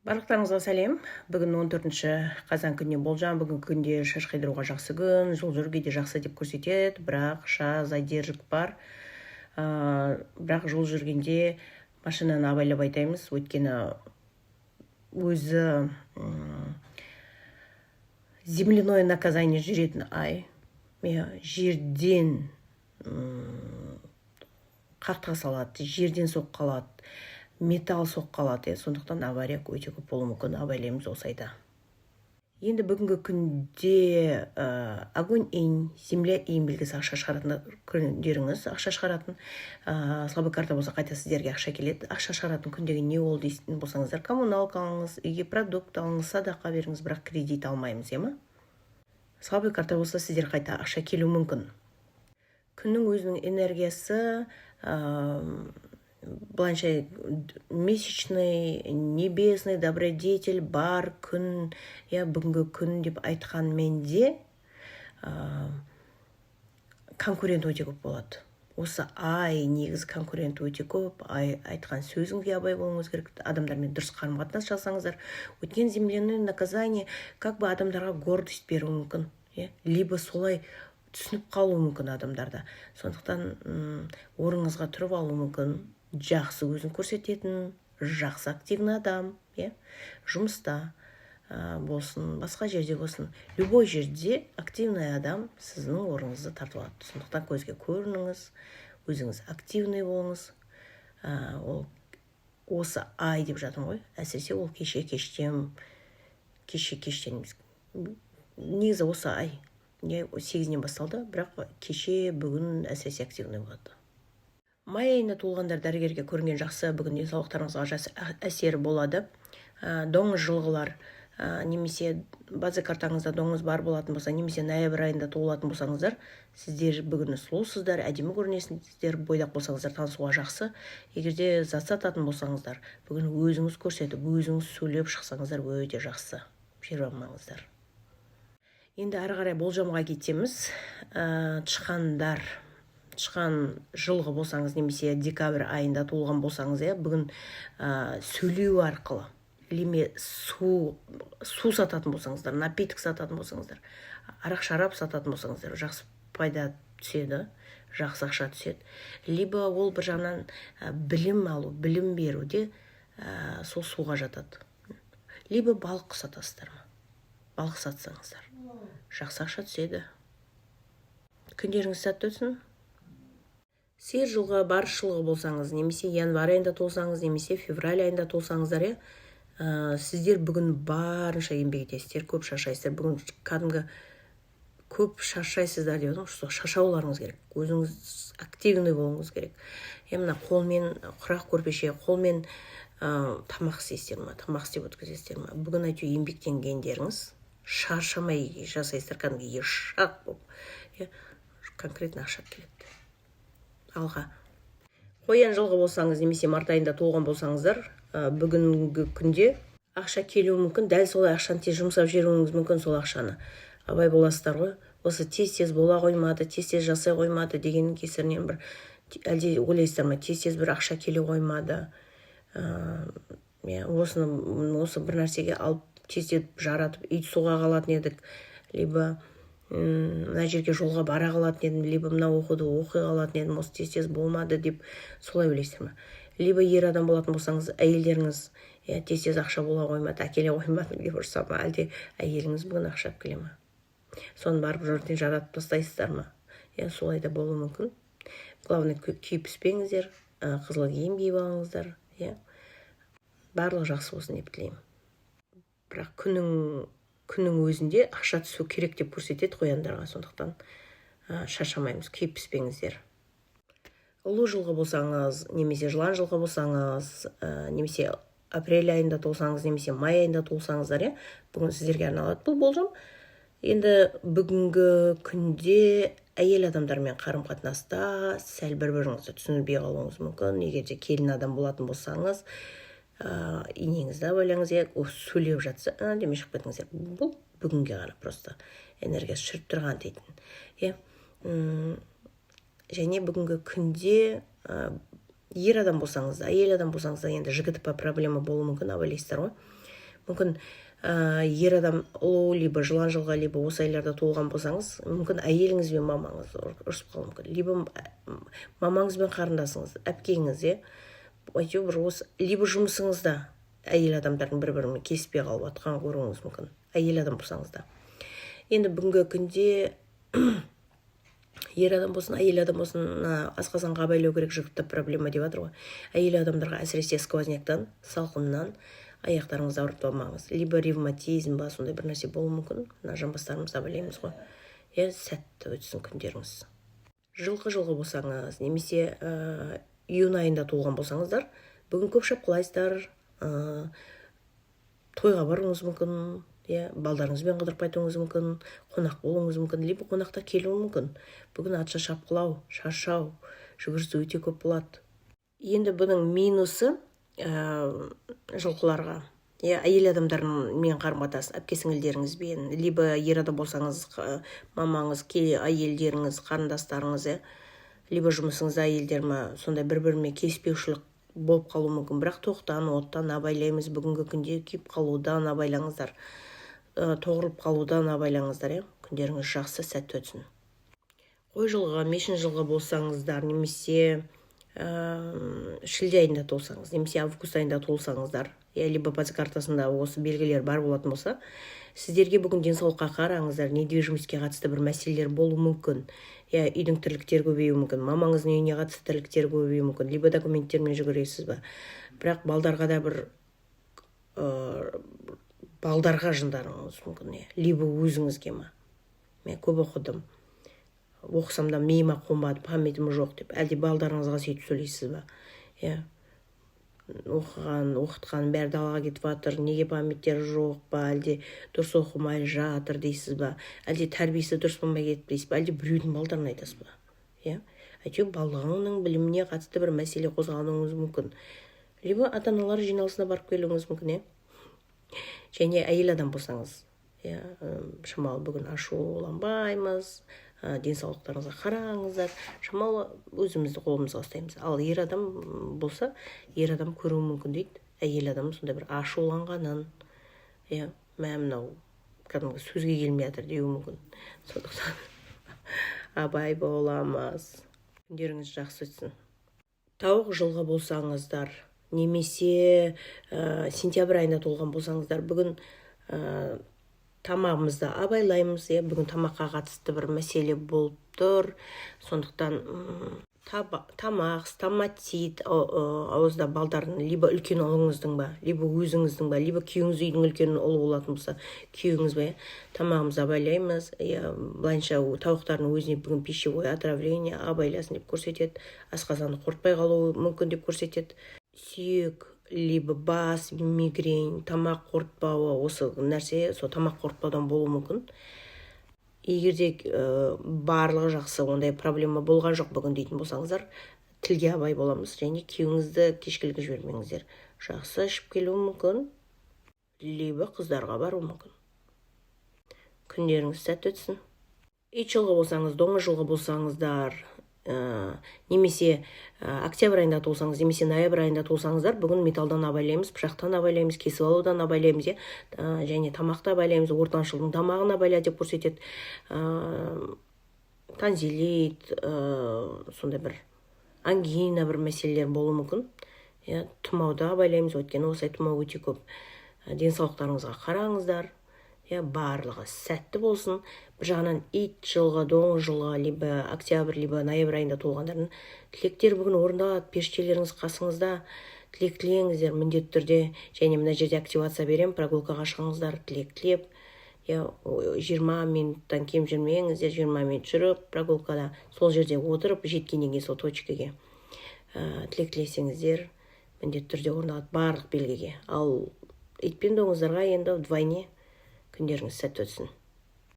Барлықтарыңызға сәлем. Бүгін 14 қазан күніне болжам. Бүгін күнде шаш қайдыруға жақсы күн, жол жүруге де жақсы деп көрсетеді, бірақ задержек бар. Бірақ жол жүргенде машинаны абайлап айтаймыз, өйткені өзі земляное наказание жүретін ай. Жерден қақтыға салады, жерден соққы алады, металл соққы алады, сондықтан авария өте көп болуы мүмкін, абайлаймыз осы айда. Енді бүгінгі күнде огонь инь, земля инь белгісі ақша шығаратын күндеріңіз, ақша шығаратын слабый карта болса қайта сіздерге ақша келеді. Ақша шығаратын күндегі не ол дейтін болсаңыздар, коммуналка алыңыз, үйге продукт алыңыз, садақа беріңіз, бірақ кредит алмаймыз, ема? Слабый карта болса сіздер қайта ақша келу мүмкін. Күннің өзінің энергиясы былайша месячный, небесный добродетель бар күн, бүгінгі күн деп айтқанмен де конкурент өте көп болады. Осы ай негізі конкурент өте көп, айтқан сөзіңізге абай болуыңыз керек, адамдармен дұрыс қарым-қатынас жасаңыздар. Өткен земляное наказание как бы адамдарға гордость беруі мүмкін, либо солай түсініп қалуы мүмкін адамдарда. Сондықтан орныңызға тұрып алуы мүмкін, жақсы өзін көрсететін, жақсы активный адам, жұмыста болсын, басқа жерде болсын, любой жерде активный адам сіздің орныңызды тартып алады. Сондықтан көзге көрініңіз, өзіңіз активный болыңыз. Ол осы ай деп жатырмын ғой, әсіресе ол кеше-кештен негізі осы ай 8-нен басталды, бірақ кеше бүгін әсіресе активный болады. Май айында туылғандар дәрігерге көрінген жақсы, бүгін денсаулықтарыңызға әсері болады. Доңыз жылғылар, немесе база картаңызда доңыз бар болатын болса, немесе ноябрь айында туылатын болсаңыздар, сіздер бүгін сұлусыздар, әдемі көрінесіздер, бойдақ болсаңыздар танысуға жақсы. Егерде зат сататын болсаңыздар, бүгін өзіңіз көрсетіп, өзіңіз сөйлеп шықсаңыздар өте жақсы. Жиырмаңыздар. Енді ары қарай болжамға кетеміз. Тышқан жылғы болсаңыз, немесе декабрь айында туылған болсаңыз, бүгін сөйлеу арқылы, лиме су сататын болсаңыздар, напиток сататын болсаңыздар, арақ шарап сататын болсаңыздар, жақсы пайда түседі, жақсы ақша түседі. Либо ол бір жағынан білім алу, білім беруде сол суға жатады. Либо балық сатасыздар ма? Балық сатсаңыздар, жақсы ақша түседі. Күндеріңіз сәтті өтсін. Сиыр жылғы, барыс жылғы болсаңыз, немесе январь айында толсаңыз, немесе февраль айында толсаңыздар, сіздер бүгін барынша еңбек етесіздер, көп шаршайсыздар. Бүгін кәдімгі көп шаршайсыздар деп отырмын, шаршауларыңыз керек. Өзіңіз активный болуыңыз керек. Мына қолмен құрақ көрпеше, қолмен тамақ істейсіздер ма, тамақ істеп өткізесіздер ма? Бүгін әйтеуір еңбектенгендеріңіз шаршамай жасайсыздар, кәдімгі шақ болып, конкретно ақша келеді. Алға. Қоян жылғы болсаңыз, немесе март айында туылған болсаңыздар, бүгінгі күнде ақша келуі мүмкін, дәл солай ақшаны тез жұмсап жіберуіңіз мүмкін, сол ақшаны. Абай боласыздар ғой, осы тез-тез бола қоймады, тез-тез жасай қоймады дегеннің кесірінен бір, әлде ойлайсыздар ма, тез-тез бір ақша келе қоймады. Осы бір нәрсеге алып тез-тез жаратып, үй суға қалатын едік, либо мына жерге жолға бара қалатын едім, либо мына оқуды оқи қалатын едім, осы тез-тез болмады деп солай ойлайсыздар ма? Либо ер адам болатын болсаңыз, әйелдеріңіз тез-тез ақша бола қоймады, әкеле қоймады деп ұрса ма, әлде әйеліңіз бүгін ақша келе ма? Соны барып жұртын жаратып тастайсыздар ма? Солай да болуы мүмкін. Главное, күйіп піспеңіздер, қызыл киім киіп алыңыздар. Барлығы жақсы болсын деп тілеймін. Бірақ күннің өзінде ақша түсу керек деп көрсетеді қояндарға, сондықтан шаршамаймыз, күйіп піспеңіздер. Ұлу жылғы болсаңыз, немесе жылан жылғы болсаңыз, немесе апрель айында толсаңыз, немесе май айында толсаңыздар, бүгін сіздерге арналады бұл болжам. Енді бүгінгі күнде әйел адамдармен қарым-қатынаста сәл бір-біріңізді түсінбей қалуыңыз мүмкін. Егерде келін адам болатын болсаңыз, инеңізді абайлаңыз, сөйлеп жатса, демей шығып кетіңіздер. Бұл бүгінге ғана просто энергиясы жүріп тұрған дейтін. Және бүгінгі күнде ер адам болсаңыз, әйел адам болсаңыз, енді жігіті проблема болуы мүмкін, абайлайсыздар ғой. мүмкін ер адам ұлу, либо жылан жылға, либо осы айларда туылған болсаңыз, мүмкін әйеліңіз бен мамаңыз ұрысып қалуы мүмкін, либо мамаңыз бен қарындасыңыз, әпкеңіз, әйтеуір осы, либо жұмысыңызда әйел адамдардың бір-бірімен келіспей қалып жатқанын көруіңіз мүмкін, әйел адам болсаңыз да. Енді бүгінгі күнде ер адам болсын, әйел адам болсын, асқазанға абайлау керек жүкті проблема деп жатыр ғой. Әйел адамдарға әсіресе сквозняктан, салқыннан аяқтарыңызды ауыртып алмаңыз. Либо ревматизм ба, сондай бір нәрсе болуы мүмкін. Мына жамбастарымызды абайлаймыз ғой. Сәтті өтсін күндеріңіз. Жылқы болсаңыз, немесе июнь айында туылған болсаңыздар, бүгін көп шапқылайсыздар, тойға баруыңыз мүмкін, балдарыңызбен қыдырып қайтуыңыз мүмкін, қонақ болуыңыз мүмкін, либо қонақтар келуі мүмкін. Бүгін атша шапқылау, шаршау, жүгірісі өте көп болады. Енді бұның минусы жылқыларға, әйел адамдармен қарым-қатынас, әпке-сіңілдеріңізбен, либо ер адам болсаңыз, мамаңыз, әйелдеріңіз, қарындастарыңыз, либо жұмысыңызда әйелдеріме сондай бір-бірімен келіспеушілік болып қалуы мүмкін. Бірақ тоқтан, оттан абайлаймыз, бүгінгі күнде күйіп қалудан абайлаңыздар, тоғырылып қалудан абайлаңыздар, күндеріңіз жақсы, сәтті өтсін. Қой жылғы, мешін жылғы болсаңыздар, немесе шілде айында туылсаңыз, немесе август айында туылсаңыздар, либо база картасында осы белгілер бар болатын болса, сіздерге бүгін денсаулыққа қараңыздар, недвижимостьке қатысты бір мәселелер болуы мүмкін. Үйдің тірліктер көбеюі мүмкін, мамаңыздың үйіне қатысты тірліктер көбеюі мүмкін, либо документтермен жүгіресіз ба. Бірақ балдарға да бір балдарға жындарыңыз мүмкін, либо өзіңізге ма. Мен көп оқыдым, оқысам да миыма қонбады, памятім жоқ деп, әлде балдарыңызға сөйтіп сөйлейсіз ба. Оқытқан бәрі далаға кетіп жатыр, неге памяттері жоқ па, әлде дұрыс оқымай жатыр дейсіз ба, әлде тәрбиесі дұрыс болмай кетіп дейсіз ба, әлде біреудің балдарына айтасыз ба. Әйтеуір балаңның біліміне қатысты бір мәселе қозғалуыңыз мүмкін, либо ата-аналар жиналысына барып келуіңіз мүмкін. Және әйел адам болсаңыз, шамалы бүгін ашуланбаймыз, денсаулықтарыңызға қараңыздар, шамалы өзімізді қолымызға ұстаймыз. Ал ер адам болса, ер адам көруі мүмкін дейді, әйел адам сонда бір ашуланғанын, мынау кәдімгі сөзге келмей жатыр деуі мүмкін. Сондықтан абай боламыз. Күндеріңіз жақсы өтсін. Тауық жылғы болсаңыздар, немесе сентябрь айында туылған болсаңыздар, бүгін тамағымызды абайлаймыз, бүгін тамаққа қатысты бір мәселе болып тұр. Сондықтан тамақ, стоматит, ауызда балдардың, либо үлкен ұлыңыздың ба, либо өзіңіздің ба, либо күйеуіңіз үйдің үлкен ұлы болатын болса, күйеуіңіз ба, тамағымызды абайлаймыз. Былайынша тауықтардың өзіне бүгін пищевое отравление абайласын деп көрсетеді, асқазаны қорытпай қалуы мүмкін деп көрсетеді. Сүйек, либо бас, мигрень, тамақ қорытпауы, осы нәрсе сол тамақ қорытпаудан болуы мүмкін. Егерде барлығы жақсы, ондай проблема болған жоқ бүгін дейтін болсаңыздар, тілге абай боламыз, және күйеуіңізді кешкілік жібермеңіздер. Жақсы ішіп келуі мүмкін, либо қыздарға баруы мүмкін. Күндеріңіз сәтті өтсін. Ит жылғы болсаңыз, доңыз жылғы болсаңыздар, немесе октябрь айында туылсаңыз, немесе ноябрь айында туылсаңыздар, бүгін металдан абайлаймыз, пышақтан абайлаймыз, кесіп алудан абайлаймыз, және тамақты абайлаймыз, ортаншылдың тамағын абайла деп көрсетеді. Танзилит, сондай бір ангина бір мәселелер болуы мүмкін. Тұмауды абайлаймыз, өйткені осылай тұмау өте көп. Денсаулықтарыңызға қараңыздар. Барлығы сәтті болсын. Бір жағынан ит жылғы, доңыз жылғы, либо октябрь, либо ноябрь айында туылғандардың тілектер бүгін орындалады, періштелеріңіз қасыңызда, тілек тілеңіздер міндетті түрде. Және мына жерде активация берем, прогулкаға шығыңыздар, тілек тілеп, 20 минуттан кем жүрмеңіздер, 20 минут жүріп, прогулкада сол жерде отырып, жеткеннен кейін сол точкаге тілек тілесеңіздер, міндетті түрде орындалады барлық белгіге. Ал ит пен доңыздарға енді вдвойне. Күндеріңіз сәтті өтсін.